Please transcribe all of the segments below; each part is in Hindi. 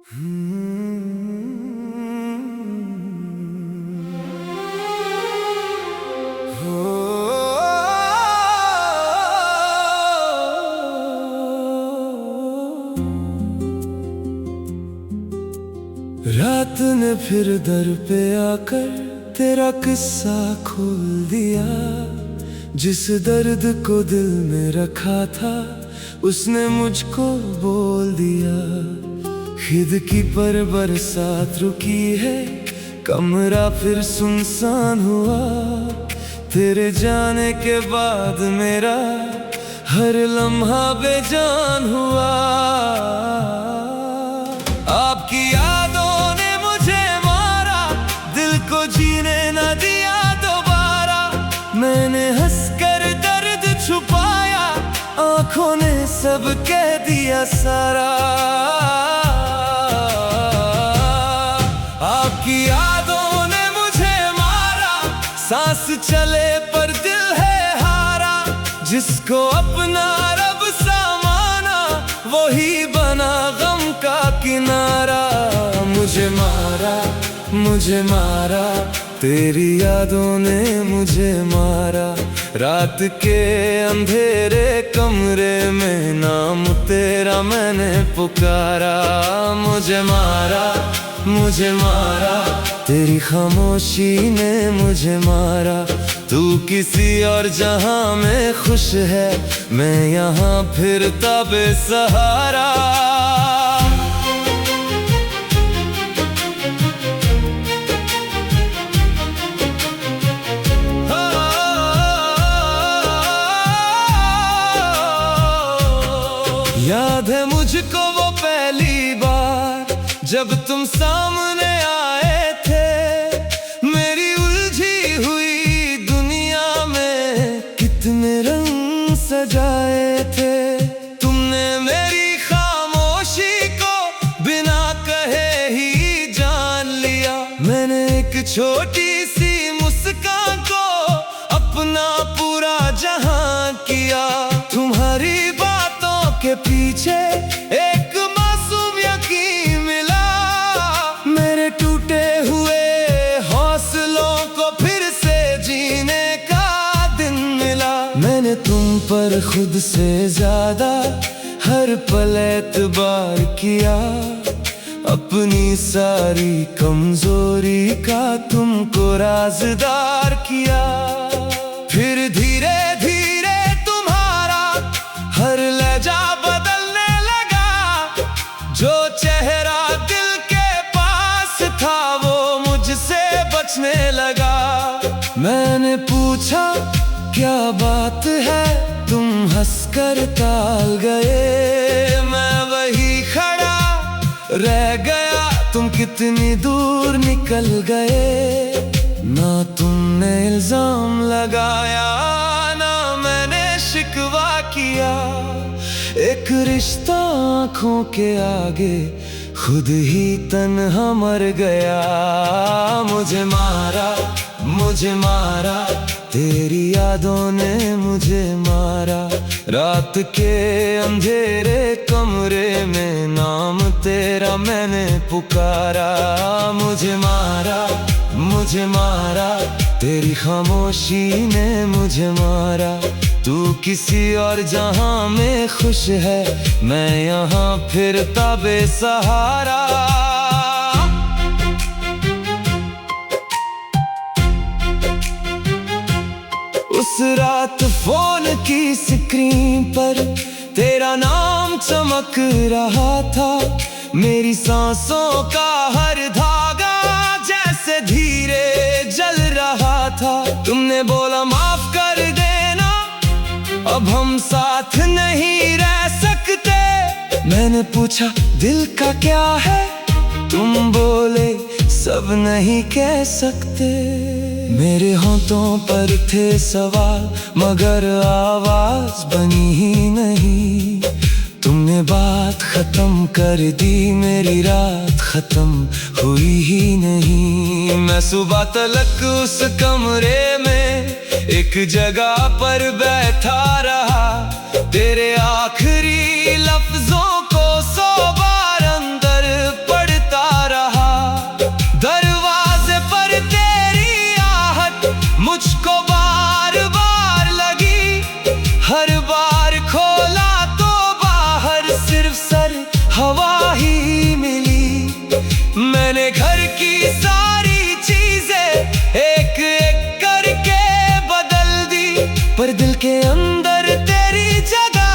रात ने फिर दर पे आकर तेरा किस्सा खोल दिया। जिस दर्द को दिल में रखा था उसने मुझको बोल दिया। खिड़की पर बरसात रुकी है, कमरा फिर सुनसान हुआ। तेरे जाने के बाद मेरा हर लम्हा बेजान हुआ। आपकी यादों ने मुझे मारा, दिल को जीने न दिया दोबारा। मैंने हंसकर दर्द छुपाया, आंखों ने सब कह दिया सारा। आपकी यादों ने मुझे मारा, सांस चले पर दिल है हारा। जिसको अपना रब सा माना, वही बना गम का किनारा। मुझे मारा, तेरी यादों ने मुझे मारा। रात के अंधेरे कमरे में नाम तेरा मैंने पुकारा। मुझे मारा, तेरी खामोशी ने मुझे मारा। तू किसी और जहां में खुश है, मैं यहाँ फिरता बेसहारा। याद है मुझको वो पहली बार जब तुम सामने आए थे। मेरी उलझी हुई दुनिया में कितने रंग सजाए थे। तुमने मेरी खामोशी को बिना कहे ही जान लिया। मैंने एक छोटी सी मुस्कान को अपना पूरा जहां किया। तुम्हारी के पीछे एक मासूम यकीन मिला। मेरे टूटे हुए हौसलों को फिर से जीने का दिन मिला। मैंने तुम पर खुद से ज्यादा हर पल एतबार किया। अपनी सारी कमजोरी का तुमको राज़दार किया। फिर धीरे धीरे तुम्हारा हर लहजा बदलने लगा। जो चेहरा दिल के पास था वो मुझसे बचने लगा। मैंने पूछा क्या बात है, तुम हंसकर टाल गए। मैं वही खड़ा रह गया, तुम कितनी दूर निकल गए। ना तुमने इल्जाम लगाया, ना मैंने शिकवा किया। एक रिश्ता आँखों के आगे खुद ही तन्हा मर गया। मुझे मारा, तेरी यादों ने मुझे मारा। रात के अंधेरे कमरे में नाम तेरा मैंने पुकारा। मुझे मारा, तेरी खामोशी ने मुझे मारा। तू किसी और जहां में खुश है, मैं यहाँ फिरता बेसहारा। उस रात फोन की स्क्रीन पर तेरा नाम चमक रहा था। मेरी सांसों का हर धागा जैसे धीरे जल रहा था। तुमने बोला माफ कर देना, अब हम साथ नहीं रह सकते। मैंने पूछा दिल का क्या है, तुम बोले सब नहीं कह सकते। मेरे होंठों पर थे सवाल मगर आवाज बनी ही नहीं। तुमने बात खत्म कर दी, मेरी रात खत्म हुई ही नहीं। मैं सुबह तलक उस कमरे में एक जगह पर बैठा रहा। तेरे आखिरी लफ्जों को 100 बार अंदर पढ़ पर हवा ही मिली। मैंने घर की सारी चीजें एक एक करके बदल दी, पर दिल के अंदर तेरी जगह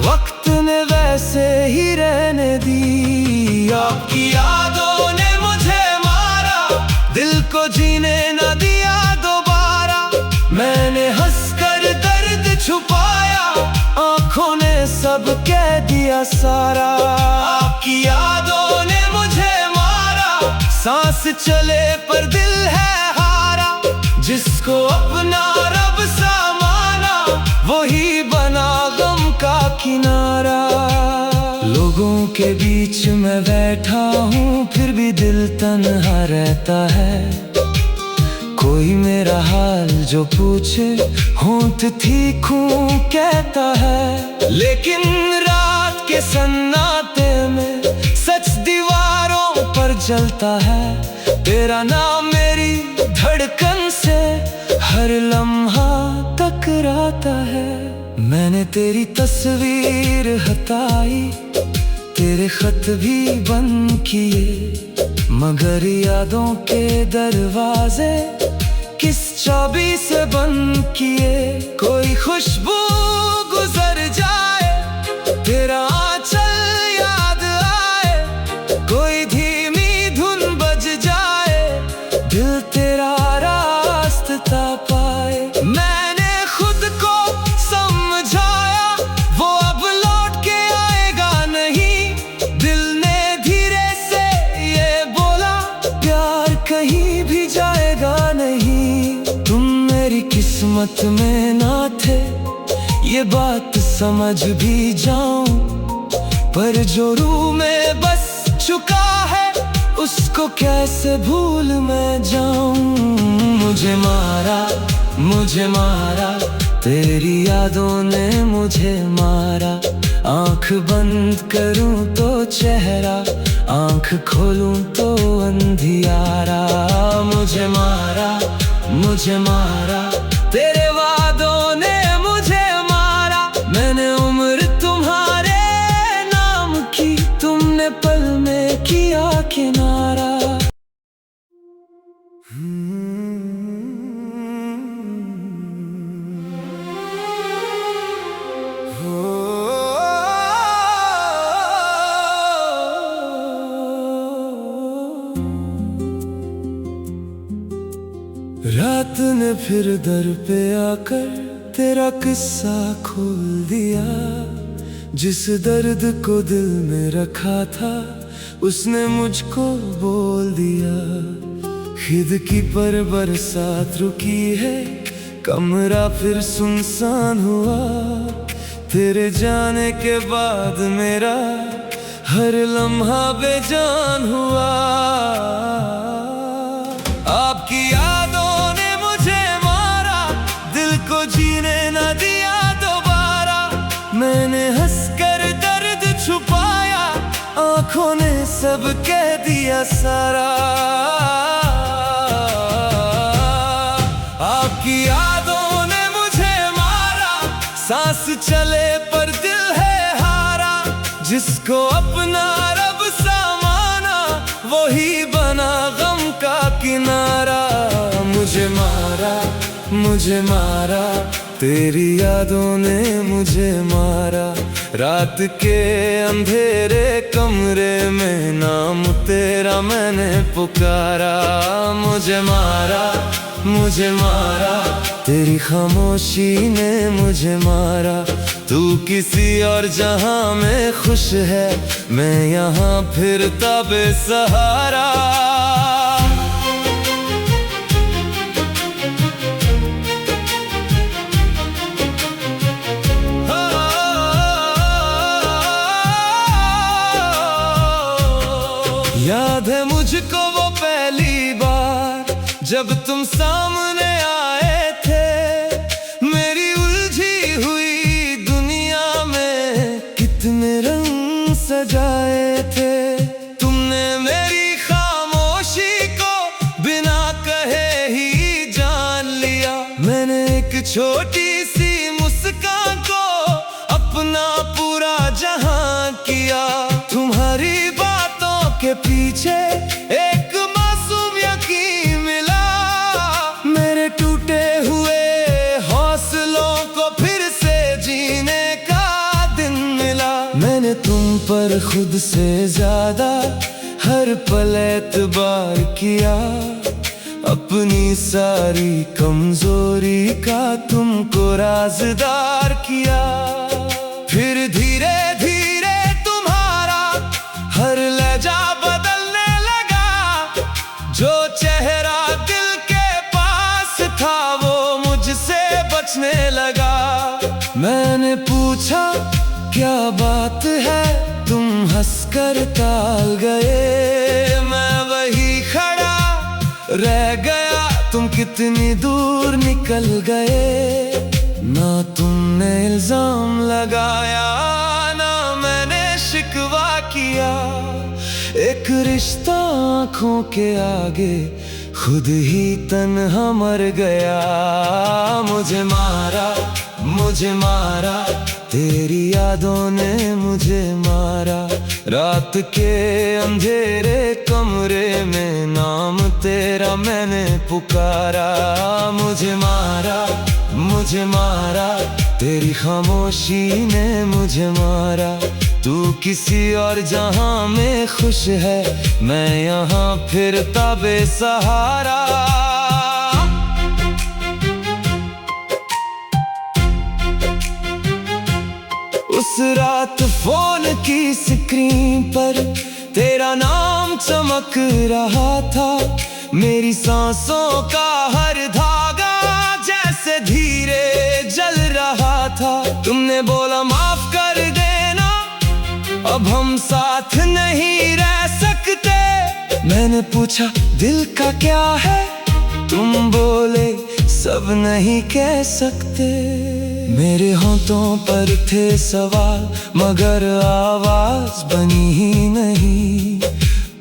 वक्त ने वैसे ही रहने दी। आपकी यादों ने मुझे मारा, दिल को जीने न दिया दोबारा। मैंने हंसकर दर्द छुपाया, आंखों ने सब कह दिया सारा। आपकी यादों ने मुझे मारा, सांस चले पर दिल है हारा। जिसको अपना रब सा माना, वही बना गम का किनारा। लोगों के बीच में बैठा हूँ, फिर भी दिल तन्हा रहता है। कोई मेरा हाल जो पूछे, होंठ तीखूं कहता है। लेकिन रात के सन्नाटे में सच दीवारों पर जलता है। तेरा नाम मेरी धड़कन से हर लम्हा टकराता है। मैंने तेरी तस्वीर हटाई, तेरे खत भी बंद किए, मगर यादों के दरवाजे किस चाबी से बंद किए। कोई खुशबू गुजर जाए, तेरा आंचल याद आए, कोई धीमी धुन बज जाए, दिल तेरा रास्ता पाए। मैंने खुद को समझाया, वो अब लौट के आएगा नहीं। दिल ने धीरे से ये बोला, प्यार कहीं भी जाएगा नहीं। तुम मेरी किस्मत में ना थे, ये बात समझ भी जाऊं, पर जो रूह में बस चुका है, उसको कैसे भूल मैं जाऊं। मुझे मारा, तेरी यादों ने मुझे मारा। आंख बंद करूं तो चेहरा, आंख खोलूं तो अंधियारा। मुझे मारा, तेरे वादों ने मुझे मारा। मैंने उम्र तुम्हारे नाम की, तुमने पल में किया किनारा। रात ने फिर दर पे आकर तेरा किस्सा खोल दिया। जिस दर्द को दिल में रखा था, उसने मुझको बोल दिया। खिड़की पर बरसात रुकी है, कमरा फिर सुनसान हुआ। तेरे जाने के बाद मेरा हर लम्हा बेजान हुआ। आपकी यादों ने मुझे मारा, दिल को जीने न दिया दोबारा। मैंने हंसकर दर्द छुपाया, आंखों ने सब कह दिया सारा। आपकी यादों ने मुझे मारा, सांस चले पर दिल है हारा। जिसको अपना रब सा माना, वही बना गम का किनारा। मुझे मारा, तेरी यादों ने मुझे मारा। रात के अंधेरे कमरे में नाम तेरा मैंने पुकारा। मुझे मारा, तेरी खामोशी ने मुझे मारा। तू किसी और जहां में खुश है, मैं यहाँ फिरता बेसहारा। याद है मुझको वो पहली बार जब तुम सामने आए थे। मेरी उलझी हुई दुनिया में कितने रंग सजाए थे। तुमने मेरी खामोशी को बिना कहे ही जान लिया। मैंने एक छोटी सी मुस्कान को अपना पूरा जहां किया। पीछे एक मासूम यकीन मिला। मेरे टूटे हुए हौसलों को फिर से जीने का दिन मिला। मैंने तुम पर खुद से ज्यादा हर पल एतबार किया। अपनी सारी कमजोरी का तुमको राज़दार किया। फिर धीरे धीरे तुम्हारा हर लहजा बदलने लगा। जो चेहरा दिल के पास था वो मुझसे बचने लगा। मैंने पूछा क्या बात है, तुम हंसकर टाल गए। मैं वही खड़ा रह गया, तुम कितनी दूर निकल गए। ना तुमने इल्जाम लगाया, ना मैंने शिकवा किया। एक रिश्ता आँखों के आगे खुद ही तन्हा मर गया। मुझे मारा तेरी यादों ने मुझे मारा। रात के अंधेरे कमरे में नाम तेरा मैंने पुकारा। मुझे मारा तेरी खामोशी ने मुझे मारा। तू किसी और जहां में खुश है, मैं यहाँ फिरता बेसहारा। उस रात फोन की स्क्रीन पर तेरा नाम चमक रहा था। मेरी सांसों का हर धागा जैसे धीरे जल रहा था। तुमने बोला माफ कर देना, अब हम साथ नहीं रह सकते। मैंने पूछा दिल का क्या है, तुम बोले सब नहीं कह सकते। मेरे होंठों पर थे सवाल मगर आवाज बनी ही नहीं।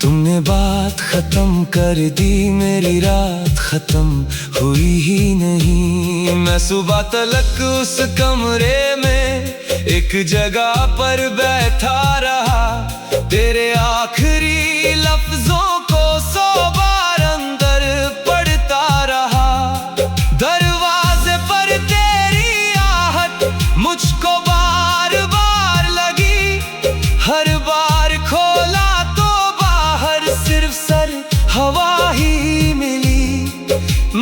तुमने बात खत्म कर दी, मेरी रात खत्म हुई ही नहीं। मैं सुबह तलक उस कमरे में एक जगह पर बैठा रहा। तेरे आखिरी लफ्जों को 100 बार अंदर पढ़ता रहा। दरवाजे पर तेरी आहट मुझको बार बार लगी। हर बार खोला तो बाहर सिर्फ सर हवा ही मिली।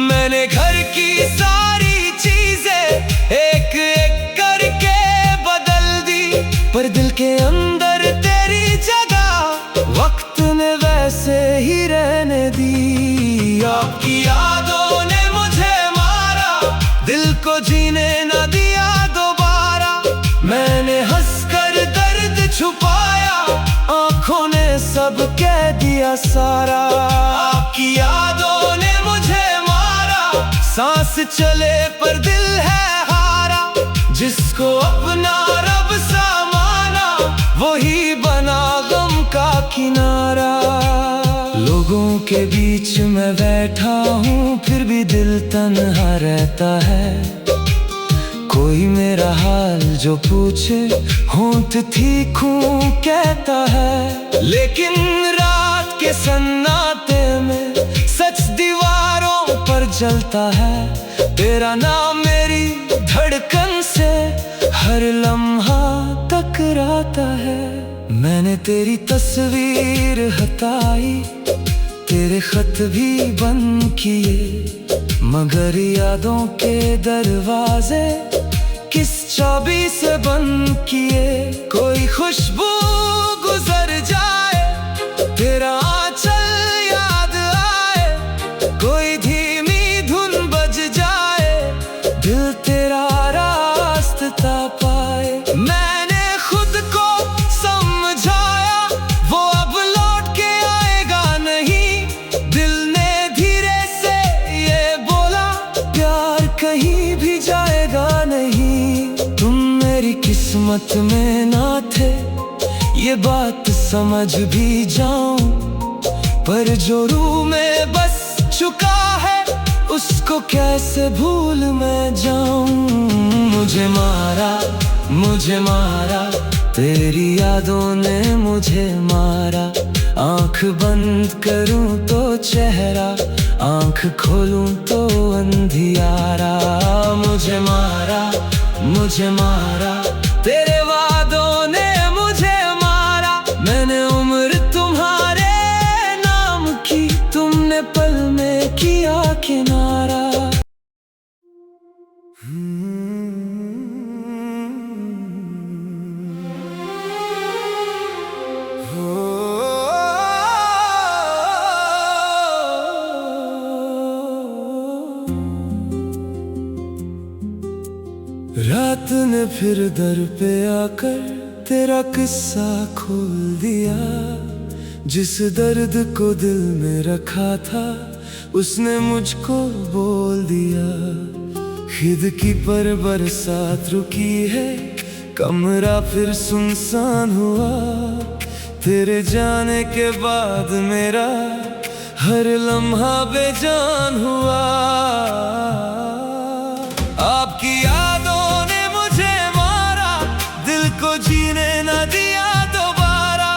मैंने घर की सारी चीजें एक एक करके बदल दी, पर दिल के अंदर तेरी जगह वक्त ने वैसे ही रहने दी। आपकी यादों ने मुझे मारा, दिल को जीने न दिया दोबारा। मैंने हंसकर दर्द छुपाया, आंखों ने सब कह दिया सारा। आपकी यादों ने मुझे मारा, सांस चले पर दिल है हारा। जिसको अपना रब सा माना, वही बना गम का किनारा। लोगों के बीच में बैठा हूँ, फिर भी दिल तन्हा रहता है। कोई मेरा हाल जो पूछे, होंठ तीखूं कहता है। लेकिन रात के सन्नाटे में सच दीवारों पर जलता है। तेरा नाम मेरी धड़कन से हर लम्हा टकराता है। मैंने तेरी तस्वीर हटाई, तेरे खत भी बंद किए, मगर यादों के दरवाजे किस चाबी से बंद किए। कोई खुशबू गुजर जाए, तेरा आंचल याद आए, कोई धीमी धुन बज जाए, दिल तेरा रास्ता पाए। मैंने खुद को समझाया, वो अब लौट के आएगा नहीं। दिल ने धीरे से ये बोला, प्यार कहीं भी जाएगा नहीं। तुम मेरी किस्मत में ना थे, ये बात समझ भी जाऊं, पर जो रूह में बस चुका है, उसको कैसे भूल मैं जाऊं। मुझे मारा तेरी यादों ने मुझे मारा। आंख बंद करूं तो चेहरा, आंख खोलूं तो अंधियारा। मुझे मारा, मुझे मारा, तेरे वादों ने मुझे मारा। मैंने उम्र तुम्हारे नाम की, तुमने पल में किया किनारा। रात ने फिर दर पे आकर तेरा किस्सा खोल दिया। जिस दर्द को दिल में रखा था उसने मुझको बोल दिया। खिड़की पर बरसात रुकी है, कमरा फिर सुनसान हुआ। तेरे जाने के बाद मेरा हर लम्हा बेजान हुआ। आपकी यादों ने मुझे मारा, दिल को जीने न दिया दोबारा।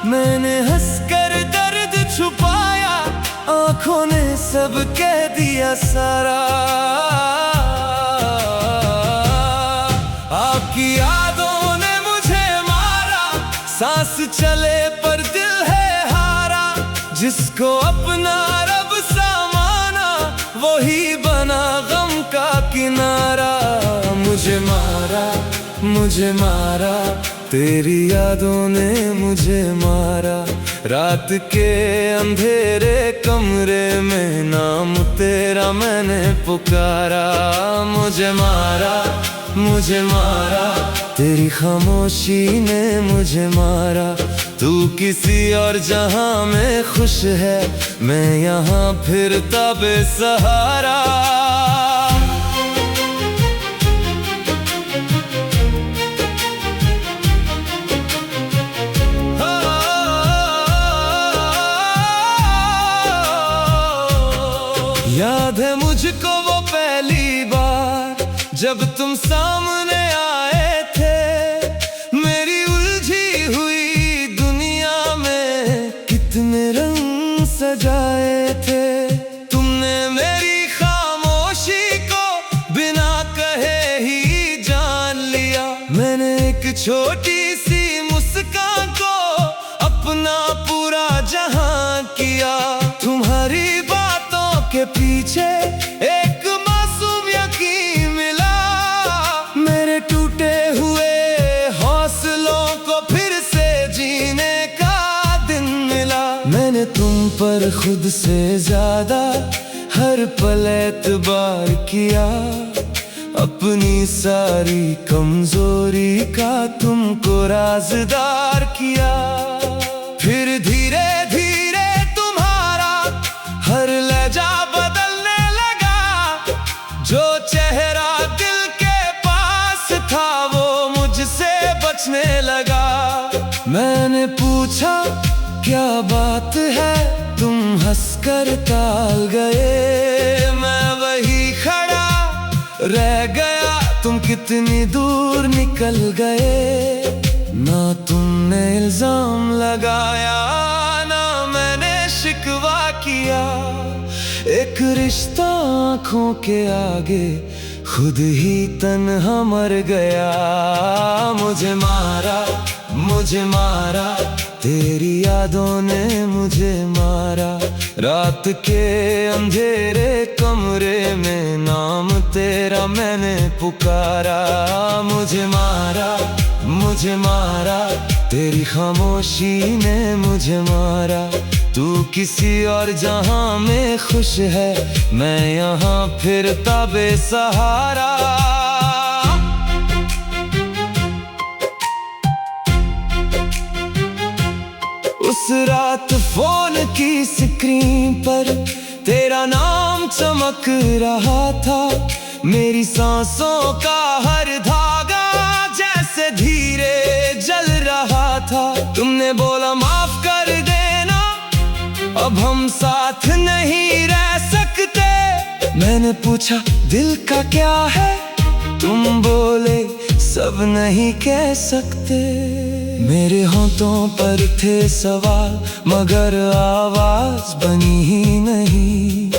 मैंने हंसकर दर्द छुपाया, आंखों ने सब कह दिया सारा। आपकी यादों ने मुझे मारा, सांस चले पर दिल है हारा। जिसको अपना रब सा माना, वही बना गम का किनारा। मुझे मारा, मुझे मारा, तेरी यादों ने मुझे मारा। रात के अंधेरे कमरे में नाम तेरा मैंने पुकारा। मुझे मारा, मुझे मारा, तेरी खामोशी ने मुझे मारा। तू किसी और जहां में खुश है, मैं यहाँ फिरता बेसहारा। याद है मुझको वो पहली बार जब तुम सामने आए थे। मेरी उलझी हुई दुनिया में कितने रंग सजाए थे। तुमने मेरी खामोशी को बिना कहे ही जान लिया। मैंने एक छोटी सी मुस्कान को अपना पूरा जहां किया। तुम्हारी बातों के पीछे एक मासूम यकीन मिला। मेरे टूटे हुए हौसलों को फिर से जीने का दिन मिला। मैंने तुम पर खुद से ज्यादा हर पल एतबार किया। अपनी सारी कमजोरी का तुमको राज़दार किया। फिर धीरे धीरे तुम्हारा हर लहजा बदलने लगा। जो चेहरा दिल के पास था वो मुझसे बचने लगा। मैंने पूछा क्या बात है, तुम हंसकर टाल गए। मैं वही खड़ा रह गया, तुम कितनी दूर निकल गए। ना तुमने इल्जाम लगाया, ना मैंने शिकवा किया। एक रिश्ता आँखों के आगे खुद ही तन्हा मर गया। मुझे मारा, मुझे मारा, तेरी यादों ने मुझे मारा। रात के अंधेरे कमरे में नाम तेरा मैंने पुकारा। मुझे मारा, मुझे मारा, तेरी खामोशी ने मुझे मारा। तू किसी और जहां में खुश है, मैं यहाँ फिरता बेसहारा। उस रात फोन की स्क्रीन पर तेरा नाम चमक रहा था। मेरी सांसों का हर धागा जैसे धीरे जल रहा था। तुमने बोला माफ कर देना, अब हम साथ नहीं रह सकते। मैंने पूछा दिल का क्या है, तुम बोले सब नहीं कह सकते। मेरे होंठों पर थे सवाल मगर आवाज बनी ही नहीं।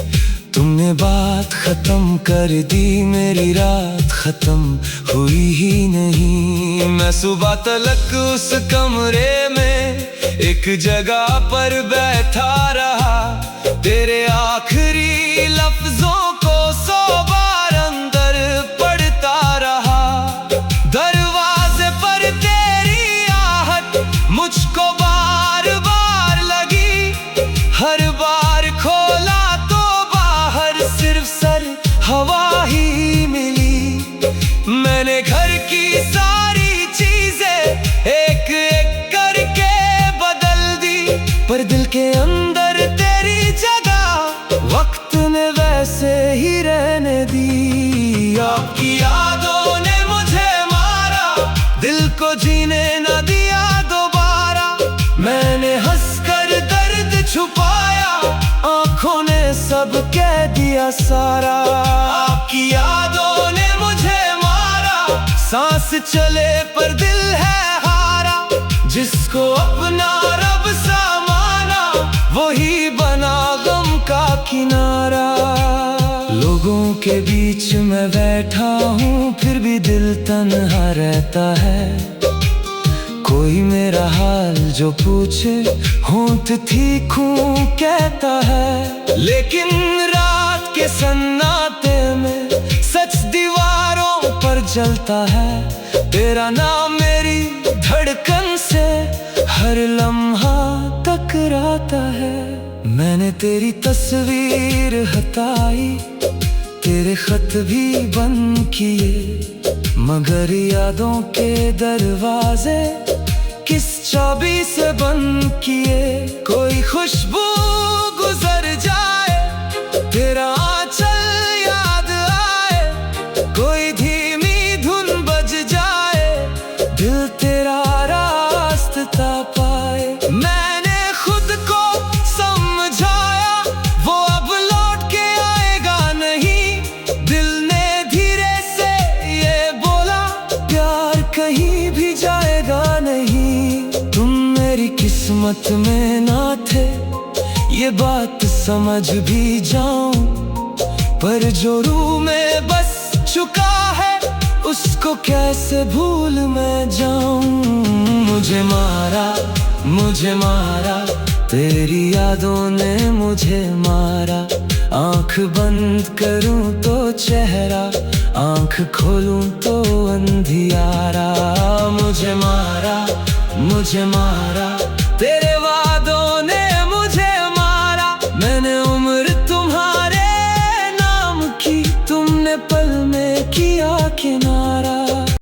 तुमने बात खत्म कर दी, मेरी रात खत्म हुई ही नहीं। मैं सुबह तलक उस कमरे में एक जगह पर बैठा रहा, तेरे आखिरी लफ्जों को 100 बार अंदर पढ़ता रहा। दरवाजे पर तेरी आहट मुझको बार बार लगी, हर बार खोला तो बाहर सिर्फ सर हवा ही मिली। मैंने घर की सारी चीजें एक एक करके बदल दी, पर दिल के अंदर तेरी जगह वक्त ने वैसे ही रहने दी। आपकी यादों ने मुझे मारा, दिल को जीने न दिया दोबारा। मैंने हंसकर दर्द छुपाया, आंखों ने सब कह दिया सारा। आपकी यादों ने मुझे मारा, सांस चले पर दिल है हारा। जिसको अपना रब सा माना, वही बना गम का किनारा। लोगों के बीच में बैठा हूँ, फिर भी दिल तन्हा रहता है। कोई मेरा हाल जो पूछे, होंठ तीखूं कहता है। लेकिन रात के सन्नाटे में सच दीवारों पर जलता है। तेरा नाम मेरी धड़कन से हर लम्हा टकराता है। मैंने तेरी तस्वीर हटाई, तेरे खत भी बंद किए, मगर यादों के दरवाजे किस चाबी से बंद किए। कोई खुशबू गुजर जाए, तेरा आंचल याद आए, कोई धीमी धुन बज जाए, दिल तेरा रास्ता पाए। मैंने खुद को समझाया, वो अब लौट के आएगा नहीं। दिल ने धीरे से ये बोला, प्यार कहीं भी जाएगा नहीं। तुम मेरी किस्मत में ना थे, ये बात समझ भी जाऊं, पर जो रूह में बस चुका है, उसको कैसे भूल मैं जाऊं। मुझे मारा, तेरी यादों ने मुझे मारा। आंख बंद करूं तो चेहरा, आंख खोलूं तो अंधियारा। मुझे मारा, तेरे